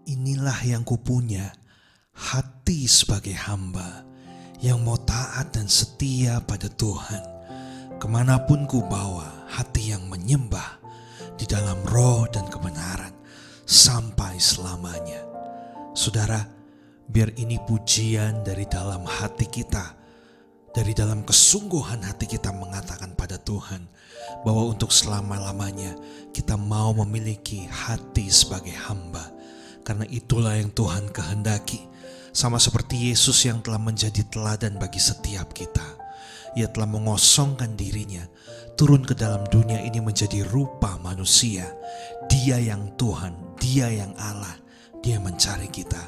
Inilah yang kupunya, hati sebagai hamba yang mau taat dan setia pada Tuhan. Kemanapun ku bawa hati yang menyembah di dalam roh dan kebenaran sampai selamanya. Saudara, biar ini pujian dari dalam hati kita, dari dalam kesungguhan hati kita mengatakan pada Tuhan bahwa untuk selama-lamanya kita mau memiliki hati sebagai hamba. Karena itulah yang Tuhan kehendaki. Sama seperti Yesus yang telah menjadi teladan bagi setiap kita. Ia telah mengosongkan dirinya, turun ke dalam dunia ini menjadi rupa manusia. Dia yang Tuhan, dia yang Allah, dia mencari kita.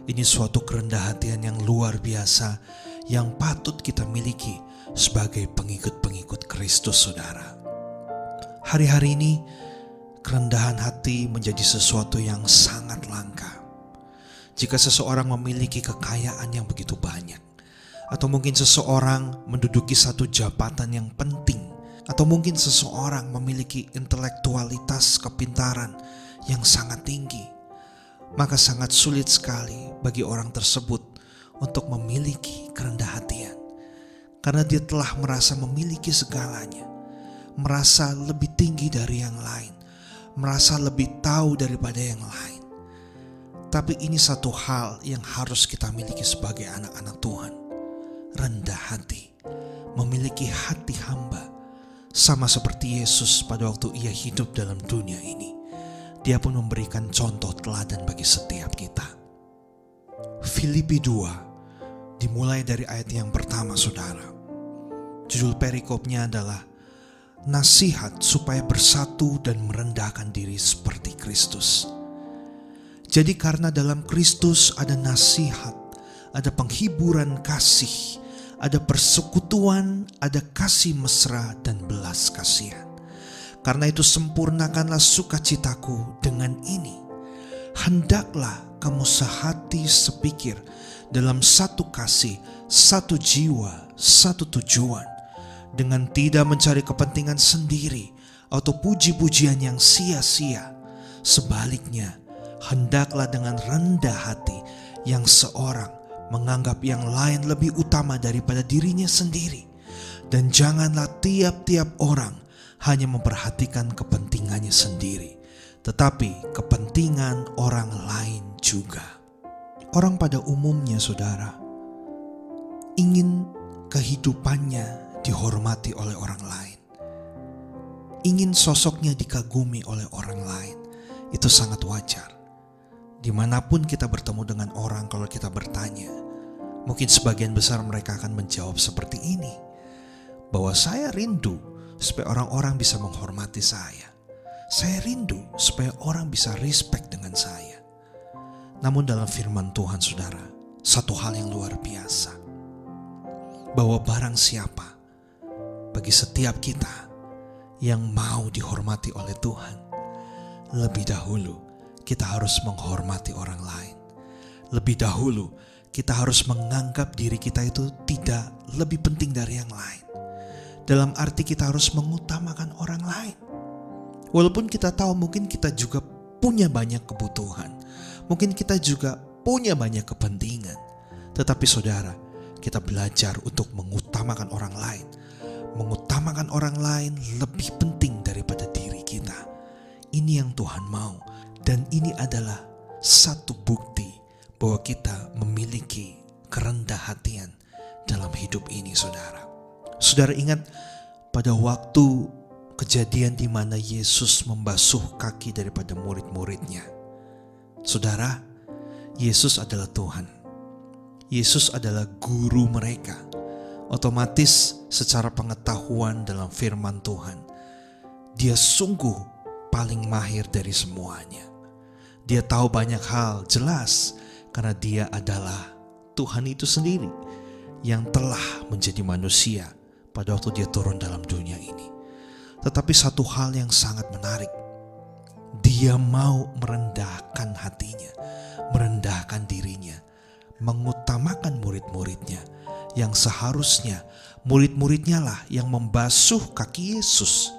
Ini suatu kerendahan hatian yang luar biasa yang patut kita miliki sebagai pengikut-pengikut Kristus, saudara. Hari-hari ini kerendahan hati menjadi sesuatu yang sangat langka. Jika seseorang memiliki kekayaan yang begitu banyak, atau mungkin seseorang menduduki satu jabatan yang penting, atau mungkin seseorang memiliki intelektualitas kepintaran yang sangat tinggi, maka sangat sulit sekali bagi orang tersebut untuk memiliki kerendahan hatian. Karena dia telah merasa memiliki segalanya, merasa lebih tinggi dari yang lain, merasa lebih tahu daripada yang lain. Tapi ini satu hal yang harus kita miliki sebagai anak-anak Tuhan. Rendah hati, memiliki hati hamba. Sama seperti Yesus pada waktu ia hidup dalam dunia ini. Dia pun memberikan contoh teladan bagi setiap kita. Filipi 2 dimulai dari ayat yang pertama, saudara. Judul perikopnya adalah nasihat supaya bersatu dan merendahkan diri seperti Kristus. Jadi karena dalam Kristus ada nasihat, ada penghiburan kasih, ada persekutuan, ada kasih mesra dan belas kasihan. Karena itu sempurnakanlah sukacitaku dengan ini. Hendaklah kamu sehati sepikir dalam satu kasih, satu jiwa, satu tujuan. Dengan tidak mencari kepentingan sendiri atau puji-pujian yang sia-sia. Sebaliknya, hendaklah dengan rendah hati yang seorang menganggap yang lain lebih utama daripada dirinya sendiri. Dan janganlah tiap-tiap orang hanya memperhatikan kepentingannya sendiri, tetapi kepentingan orang lain juga. Orang pada umumnya, saudara, ingin kehidupannya dihormati oleh orang lain. Ingin sosoknya dikagumi oleh orang lain. Itu sangat wajar. Dimanapun kita bertemu dengan orang, kalau kita bertanya, mungkin sebagian besar mereka akan menjawab seperti ini, bahwa saya rindu supaya orang-orang bisa menghormati saya. Saya rindu supaya orang bisa respect dengan saya. Namun dalam firman Tuhan, saudara, satu hal yang luar biasa, bahwa barang siapa, bagi setiap kita yang mau dihormati oleh Tuhan, lebih dahulu kita harus menghormati orang lain. Lebih dahulu kita harus menganggap diri kita itu tidak lebih penting dari yang lain. Dalam arti kita harus mengutamakan orang lain. Walaupun kita tahu mungkin kita juga punya banyak kebutuhan, mungkin kita juga punya banyak kepentingan. Tetapi saudara, kita belajar untuk mengutamakan orang lain. Mengutamakan orang lain lebih penting daripada diri kita. Ini yang Tuhan mau. Dan ini adalah satu bukti bahwa kita memiliki kerendah hatian dalam hidup ini, saudara. Saudara ingat pada waktu kejadian di mana Yesus membasuh kaki daripada murid-muridnya. Saudara, Yesus adalah Tuhan. Yesus adalah guru mereka. Otomatis secara pengetahuan dalam firman Tuhan, dia sungguh paling mahir dari semuanya. Dia tahu banyak hal, jelas, karena dia adalah Tuhan itu sendiri yang telah menjadi manusia pada waktu dia turun dalam dunia ini. Tetapi satu hal yang sangat menarik, dia mau merendahkan hatinya, merendahkan dirinya, mengutamakan murid-muridnya, yang seharusnya murid-muridnya lah yang membasuh kaki Yesus.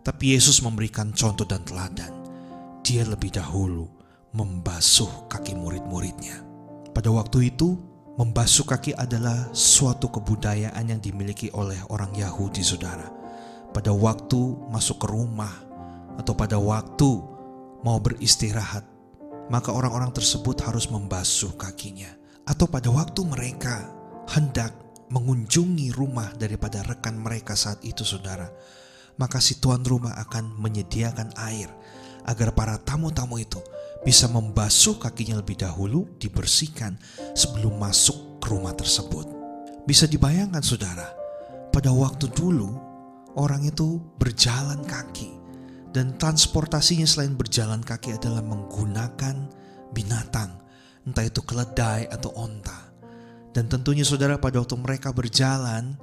Tapi Yesus memberikan contoh dan teladan. Dia lebih dahulu membasuh kaki murid-muridnya. Pada waktu itu, membasuh kaki adalah suatu kebudayaan yang dimiliki oleh orang Yahudi, saudara. Pada waktu masuk ke rumah atau pada waktu mau beristirahat, maka orang-orang tersebut harus membasuh kakinya. Atau pada waktu mereka hendak mengunjungi rumah daripada rekan mereka saat itu, saudara, maka si tuan rumah akan menyediakan air agar para tamu-tamu itu bisa membasuh kakinya lebih dahulu, dibersihkan sebelum masuk ke rumah tersebut. Bisa dibayangkan, saudara, pada waktu dulu orang itu berjalan kaki, dan transportasinya selain berjalan kaki adalah menggunakan binatang, entah itu keledai atau onta. Dan tentunya, saudara, pada waktu mereka berjalan,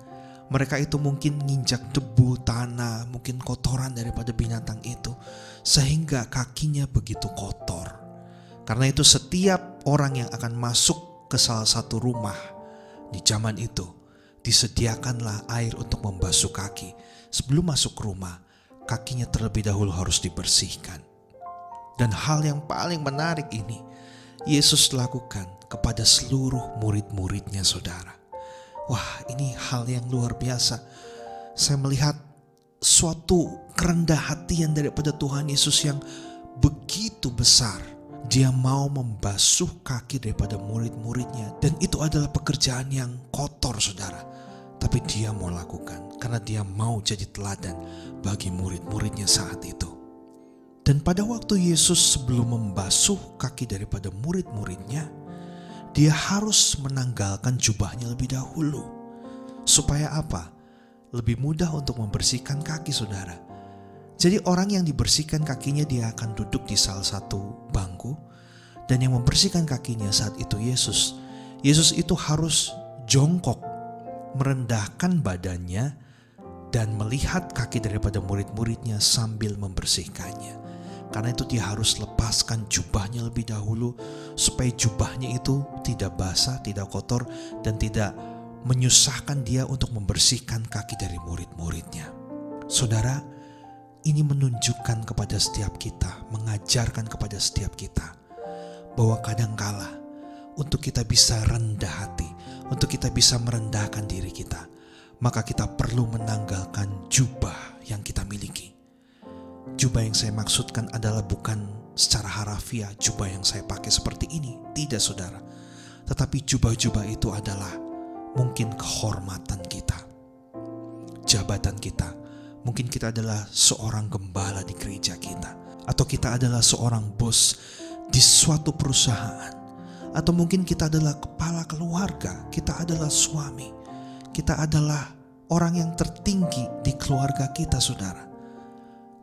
mereka itu mungkin nginjak debu, tanah, mungkin kotoran daripada binatang itu, sehingga kakinya begitu kotor. Karena itu setiap orang yang akan masuk ke salah satu rumah di zaman itu, disediakanlah air untuk membasuh kaki. Sebelum masuk ke rumah, kakinya terlebih dahulu harus dibersihkan. Dan hal yang paling menarik ini Yesus lakukan kepada seluruh murid-muridnya, saudara. Wah, ini hal yang luar biasa. Saya melihat suatu kerendah hatian daripada Tuhan Yesus yang begitu besar. Dia mau membasuh kaki daripada murid-muridnya, dan itu adalah pekerjaan yang kotor, saudara. Tapi dia mau lakukan karena dia mau jadi teladan bagi murid-muridnya saat itu. Dan pada waktu Yesus sebelum membasuh kaki daripada murid-muridnya, dia harus menanggalkan jubahnya lebih dahulu. Supaya apa? Lebih mudah untuk membersihkan kaki, saudara. Jadi orang yang dibersihkan kakinya, dia akan duduk di salah satu bangku, dan yang membersihkan kakinya saat itu Yesus. Yesus itu harus jongkok, merendahkan badannya, dan melihat kaki daripada murid-muridnya sambil membersihkannya. Karena itu dia harus lepaskan jubahnya lebih dahulu, supaya jubahnya itu tidak basah, tidak kotor, dan tidak menyusahkan dia untuk membersihkan kaki dari murid-muridnya. Saudara, ini menunjukkan kepada setiap kita, mengajarkan kepada setiap kita, bahwa kadangkala untuk kita bisa rendah hati, untuk kita bisa merendahkan diri kita, maka kita perlu menanggalkan jubah yang kita miliki. Jubah yang saya maksudkan adalah bukan secara harafiah jubah yang saya pakai seperti ini, tidak, saudara. Tetapi jubah-jubah itu adalah mungkin kehormatan kita, jabatan kita. Mungkin kita adalah seorang gembala di gereja kita, atau kita adalah seorang bos di suatu perusahaan, atau mungkin kita adalah kepala keluarga, kita adalah suami, kita adalah orang yang tertinggi di keluarga kita, saudara.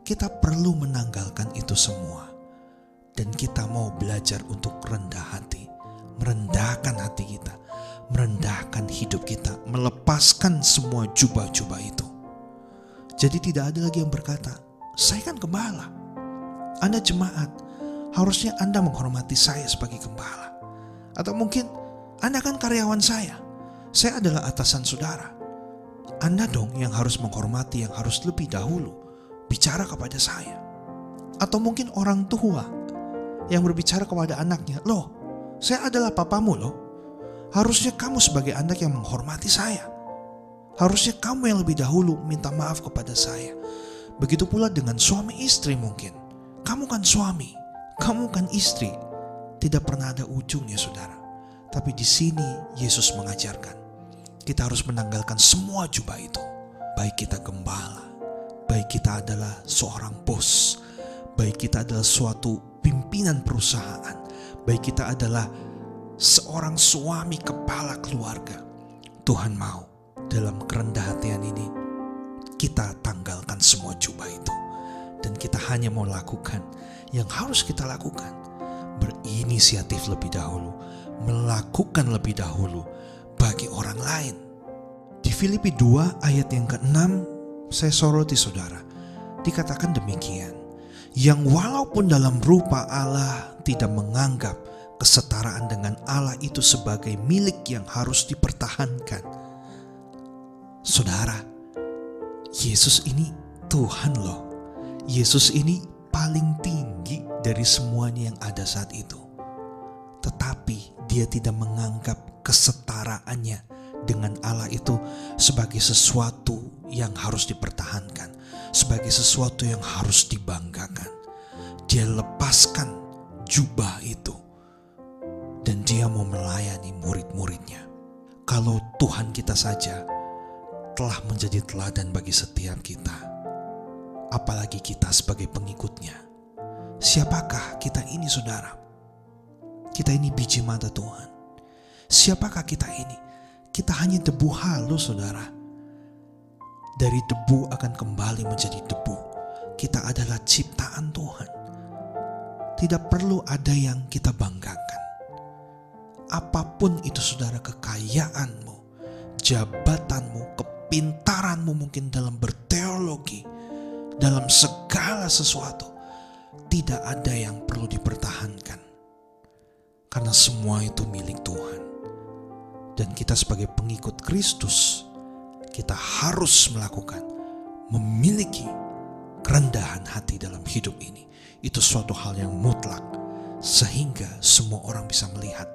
Kita perlu menanggalkan itu semua, dan kita mau belajar untuk rendah hati, merendahkan hati kita, merendahkan hidup kita, melepaskan semua jubah-jubah itu. Jadi tidak ada lagi yang berkata, saya kan gembala, Anda jemaat, harusnya Anda menghormati saya sebagai gembala. Atau mungkin Anda kan karyawan saya adalah atasan saudara, Anda dong yang harus menghormati, yang harus lebih dahulu bicara kepada saya. Atau mungkin orang tua yang berbicara kepada anaknya, loh, saya adalah papamu loh, harusnya kamu sebagai anak yang menghormati saya, harusnya kamu yang lebih dahulu minta maaf kepada saya. Begitu pula dengan suami istri mungkin, kamu kan suami, kamu kan istri, tidak pernah ada ujungnya, saudara. Tapi di sini Yesus mengajarkan kita harus menanggalkan semua jubah itu. Baik kita gembala, baik kita adalah seorang bos, baik kita adalah suatu pimpinan perusahaan, baik kita adalah seorang suami kepala keluarga. Tuhan mau dalam kerendah hatian ini kita tanggalkan semua jubah itu, dan kita hanya mau lakukan yang harus kita lakukan, berinisiatif lebih dahulu, melakukan lebih dahulu bagi orang lain. Di Filipi 2 ayat yang ke-6 saya soroti, saudara, dikatakan demikian, yang walaupun dalam rupa Allah tidak menganggap kesetaraan dengan Allah itu sebagai milik yang harus dipertahankan. Saudara, Yesus ini Tuhan loh. Yesus ini paling tinggi. dari semuanya yang ada saat itu. Tetapi dia tidak menganggap kesetaraannya dengan Allah itu sebagai sesuatu yang harus dipertahankan, sebagai sesuatu yang harus dibanggakan. Dia lepaskan jubah itu dan dia mau melayani murid-muridnya. Kalau Tuhan kita saja telah menjadi teladan bagi setiap kita, apalagi kita sebagai pengikutnya. Siapakah kita ini, saudara? Kita ini biji mata Tuhan. Siapakah kita ini? Kita hanya debu halus, saudara. Dari debu akan kembali menjadi debu. Kita adalah ciptaan Tuhan. Tidak perlu ada yang kita banggakan. Apapun itu, saudara, kekayaanmu, jabatanmu, kepintaranmu mungkin dalam berteologi, dalam segala sesuatu, tidak ada yang perlu dipertahankan. Karena semua itu milik Tuhan. Dan kita sebagai pengikut Kristus, kita harus melakukan, memiliki kerendahan hati dalam hidup ini. Itu suatu hal yang mutlak, sehingga semua orang bisa melihat.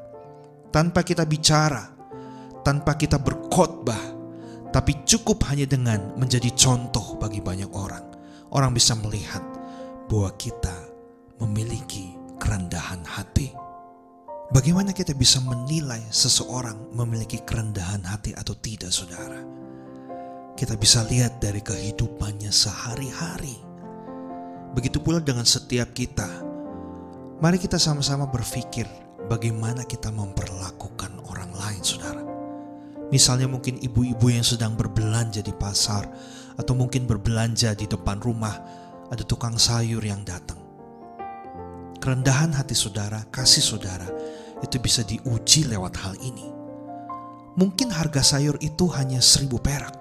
Tanpa kita bicara, tanpa kita berkhotbah, tapi cukup hanya dengan menjadi contoh bagi banyak orang. Orang bisa melihat bahwa kita memiliki kerendahan hati. Bagaimana kita bisa menilai seseorang memiliki kerendahan hati atau tidak, saudara? Kita bisa lihat dari kehidupannya sehari-hari. Begitu pula dengan setiap kita. Mari kita sama-sama berpikir bagaimana kita memperlakukan orang lain, saudara. Misalnya mungkin ibu-ibu yang sedang berbelanja di pasar, atau mungkin berbelanja di depan rumah, ada tukang sayur yang datang. Kerendahan hati saudara, kasih saudara, itu bisa diuji lewat hal ini. Mungkin harga sayur itu hanya 1.000 perak,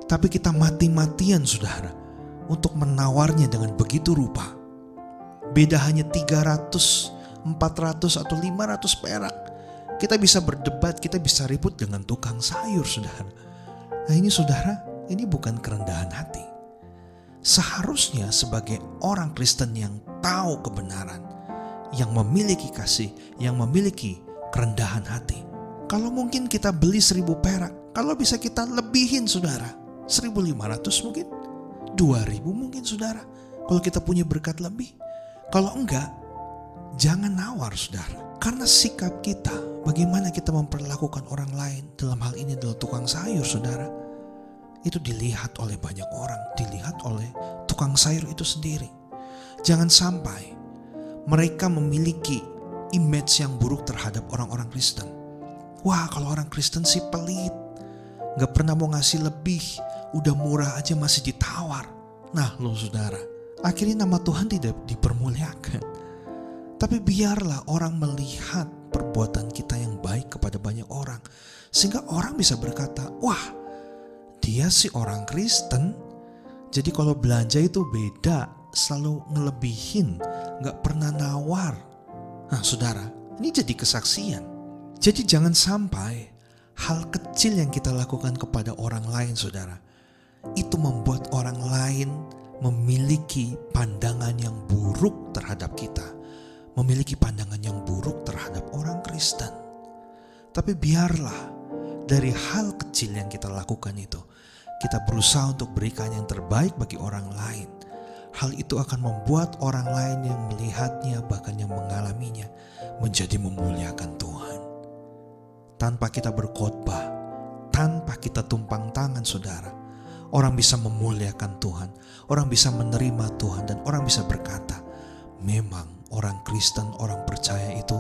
tapi kita mati-matian, saudara, untuk menawarnya dengan begitu rupa. Beda hanya 300, 400 atau 500 perak. Kita bisa berdebat, kita bisa ribut dengan tukang sayur, saudara. Nah ini, saudara, ini bukan kerendahan hati. Seharusnya sebagai orang Kristen yang tahu kebenaran, yang memiliki kasih, yang memiliki kerendahan hati, kalau mungkin kita beli 1.000 perak, kalau bisa kita lebihin, saudara, 1.500 mungkin, 2.000 mungkin, saudara, kalau kita punya berkat lebih. Kalau enggak, jangan nawar, saudara. Karena sikap kita, bagaimana kita memperlakukan orang lain, dalam hal ini adalah tukang sayur, saudara, itu dilihat oleh banyak orang, dilihat oleh tukang sayur itu sendiri. Jangan sampai mereka memiliki image yang buruk terhadap orang-orang Kristen. Wah, kalau orang Kristen sih pelit, gak pernah mau ngasih lebih, udah murah aja masih ditawar. Nah loh, saudara, akhirnya nama Tuhan tidak dipermuliakan. Tapi biarlah orang melihat perbuatan kita yang baik kepada banyak orang, sehingga orang bisa berkata, wah, dia sih orang Kristen, jadi kalau belanja itu beda, selalu ngelebihin, gak pernah nawar. Nah saudara, ini jadi kesaksian. Jadi jangan sampai hal kecil yang kita lakukan kepada orang lain, saudara, itu membuat orang lain memiliki pandangan yang buruk terhadap kita, memiliki pandangan yang buruk terhadap orang Kristen. Tapi biarlah dari hal kecil yang kita lakukan itu, kita berusaha untuk berikan yang terbaik bagi orang lain. Hal itu akan membuat orang lain yang melihatnya, bahkan yang mengalaminya, menjadi memuliakan Tuhan. Tanpa kita berkhotbah, tanpa kita tumpang tangan, saudara, orang bisa memuliakan Tuhan, orang bisa menerima Tuhan, dan orang bisa berkata, memang orang Kristen, orang percaya itu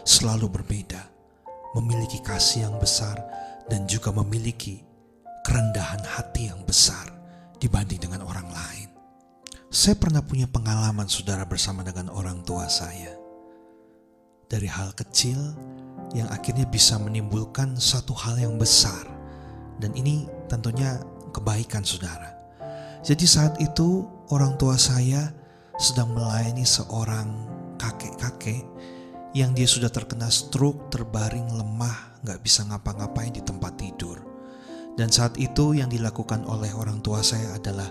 selalu berbeda, memiliki kasih yang besar dan juga memiliki kerendahan hati yang besar dibanding dengan orang lain. Saya pernah punya pengalaman, saudara, bersama dengan orang tua saya. Dari hal kecil yang akhirnya bisa menimbulkan satu hal yang besar. Dan ini tentunya kebaikan, saudara. Jadi saat itu orang tua saya sedang melayani seorang kakek-kakek yang dia sudah terkena stroke, terbaring lemah, gak bisa ngapa-ngapain di tempat tidur. Dan saat itu yang dilakukan oleh orang tua saya adalah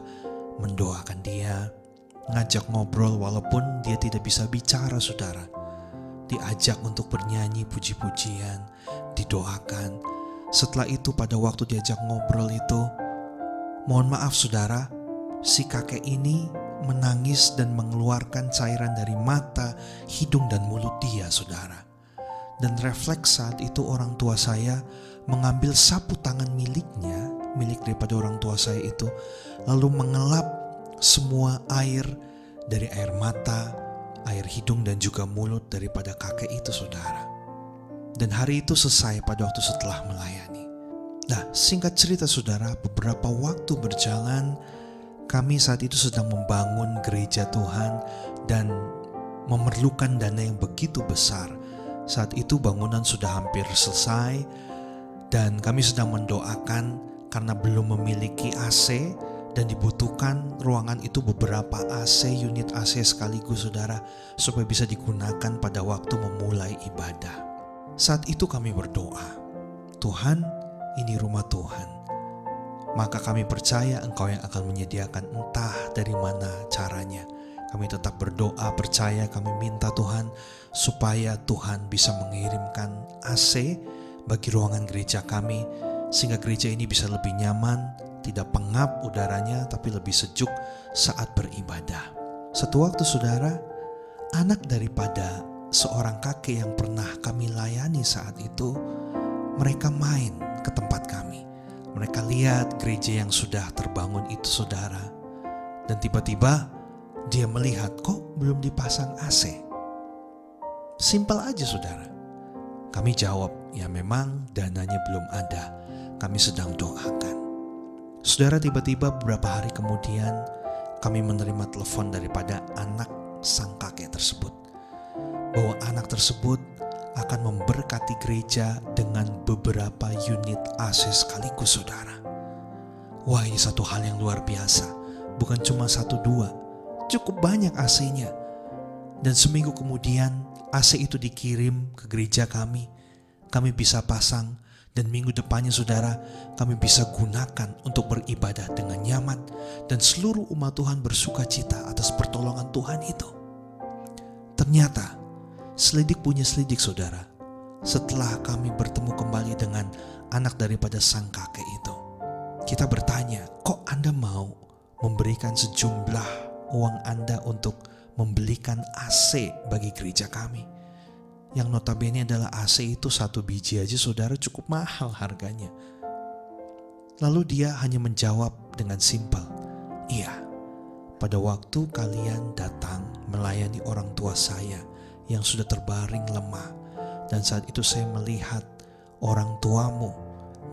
mendoakan dia, ngajak ngobrol walaupun dia tidak bisa bicara, saudara. Diajak untuk bernyanyi puji-pujian, didoakan. Setelah itu pada waktu diajak ngobrol itu, mohon maaf saudara, si kakek ini menangis dan mengeluarkan cairan dari mata, hidung dan mulut dia, saudara. Dan refleks saat itu orang tua saya mengambil sapu tangan miliknya, milik daripada orang tua saya itu, lalu mengelap semua air dari air mata, air hidung dan juga mulut daripada kakek itu, saudara. Dan hari itu selesai pada waktu setelah melayani. Nah, singkat cerita saudara, beberapa waktu berjalan, kami saat itu sedang membangun gereja Tuhan dan memerlukan dana yang begitu besar. Saat itu bangunan sudah hampir selesai dan kami sedang mendoakan karena belum memiliki AC dan dibutuhkan ruangan itu beberapa AC, unit AC sekaligus, saudara, supaya bisa digunakan pada waktu memulai ibadah. Saat itu kami berdoa, Tuhan, ini rumah Tuhan, maka kami percaya Engkau yang akan menyediakan, entah dari mana caranya. Kami tetap berdoa, percaya, kami minta Tuhan supaya Tuhan bisa mengirimkan AC bagi ruangan gereja kami, sehingga gereja ini bisa lebih nyaman, tidak pengap udaranya, tapi lebih sejuk saat beribadah. Satu waktu saudara, anak daripada seorang kakek yang pernah kami layani saat itu, mereka main ke tempat kami. Mereka lihat gereja yang sudah terbangun itu, saudara. Dan tiba-tiba dia melihat, kok belum dipasang AC? Simpel aja, saudara. Kami jawab, ya memang dananya belum ada. Kami sedang doakan. Saudara, tiba-tiba beberapa hari kemudian kami menerima telepon daripada anak sang kakek tersebut, bahwa anak tersebut akan memberkati gereja dengan beberapa unit AC sekaligus, saudara. Wah, ini satu hal yang luar biasa. Bukan cuma 1-2, cukup banyak AC-nya. Dan seminggu kemudian AC itu dikirim ke gereja kami. Kami bisa pasang, dan minggu depannya saudara, kami bisa gunakan untuk beribadah dengan nyaman. Dan seluruh umat Tuhan bersuka cita atas pertolongan Tuhan itu. Ternyata selidik punya selidik, saudara. Setelah kami bertemu kembali dengan anak daripada sang kakek itu, kita bertanya, kok Anda mau memberikan sejumlah uang Anda untuk membelikan AC bagi gereja kami? Yang notabene adalah AC itu 1 biji aja, saudara, cukup mahal harganya. Lalu dia hanya menjawab dengan simpel, iya, pada waktu kalian datang melayani orang tua saya yang sudah terbaring lemah, dan saat itu saya melihat orang tuamu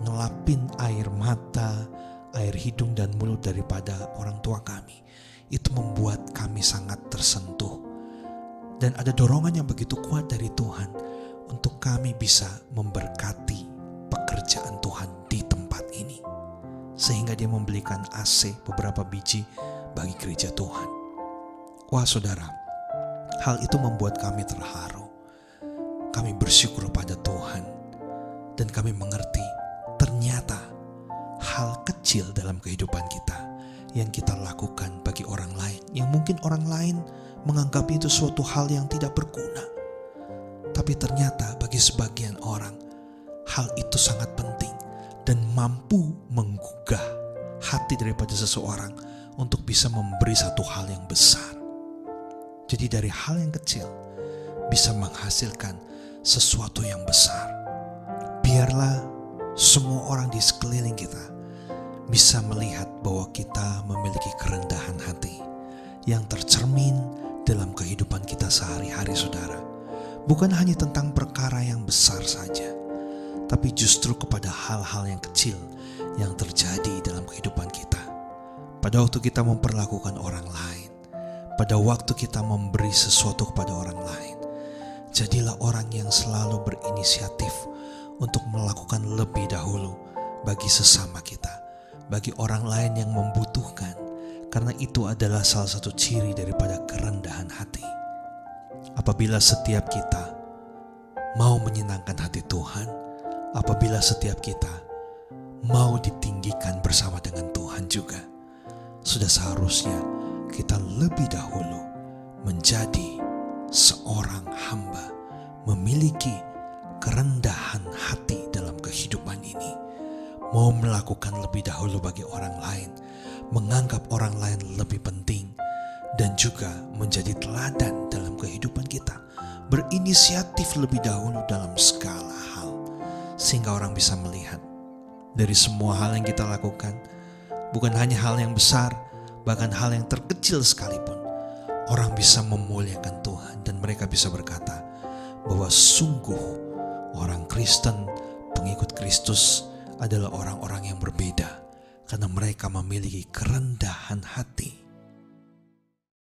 ngelapin air mata, air hidung dan mulut daripada orang tua kami. Itu membuat kami sangat tersentuh. Dan ada dorongan yang begitu kuat dari Tuhan untuk kami bisa memberkati pekerjaan Tuhan di tempat ini. Sehingga dia membelikan AC beberapa biji bagi gereja Tuhan. Wah saudara, hal itu membuat kami terharu. Kami bersyukur pada Tuhan. Dan kami mengerti ternyata hal kecil dalam kehidupan kita yang kita lakukan bagi orang lain, yang mungkin orang lain menganggap itu suatu hal yang tidak berguna, tapi ternyata bagi sebagian orang hal itu sangat penting dan mampu menggugah hati daripada seseorang untuk bisa memberi satu hal yang besar. Jadi dari hal yang kecil bisa menghasilkan sesuatu yang besar. Biarlah semua orang di sekeliling kita bisa melihat bahwa kita memiliki kerendahan hati yang tercermin dalam kehidupan kita sehari-hari, saudara. Bukan hanya tentang perkara yang besar saja, tapi justru kepada hal-hal yang kecil yang terjadi dalam kehidupan kita. Pada waktu kita memperlakukan orang lain, pada waktu kita memberi sesuatu kepada orang lain, jadilah orang yang selalu berinisiatif untuk melakukan lebih dahulu bagi sesama kita, bagi orang lain yang membutuhkan, karena itu adalah salah satu ciri daripada kerendahan hati. Apabila setiap kita mau menyenangkan hati Tuhan, apabila setiap kita mau ditinggikan bersama dengan Tuhan juga, sudah seharusnya kita lebih dahulu menjadi seorang hamba, memiliki kerendahan hati dalam kehidupan ini, mau melakukan lebih dahulu bagi orang lain, menganggap orang lain lebih penting, dan juga menjadi teladan dalam kehidupan kita, berinisiatif lebih dahulu dalam segala hal, sehingga orang bisa melihat dari semua hal yang kita lakukan, bukan hanya hal yang besar, bahkan hal yang terkecil sekalipun, orang bisa memuliakan Tuhan dan mereka bisa berkata bahwa sungguh orang Kristen, pengikut Kristus adalah orang-orang yang berbeda karena mereka memiliki kerendahan hati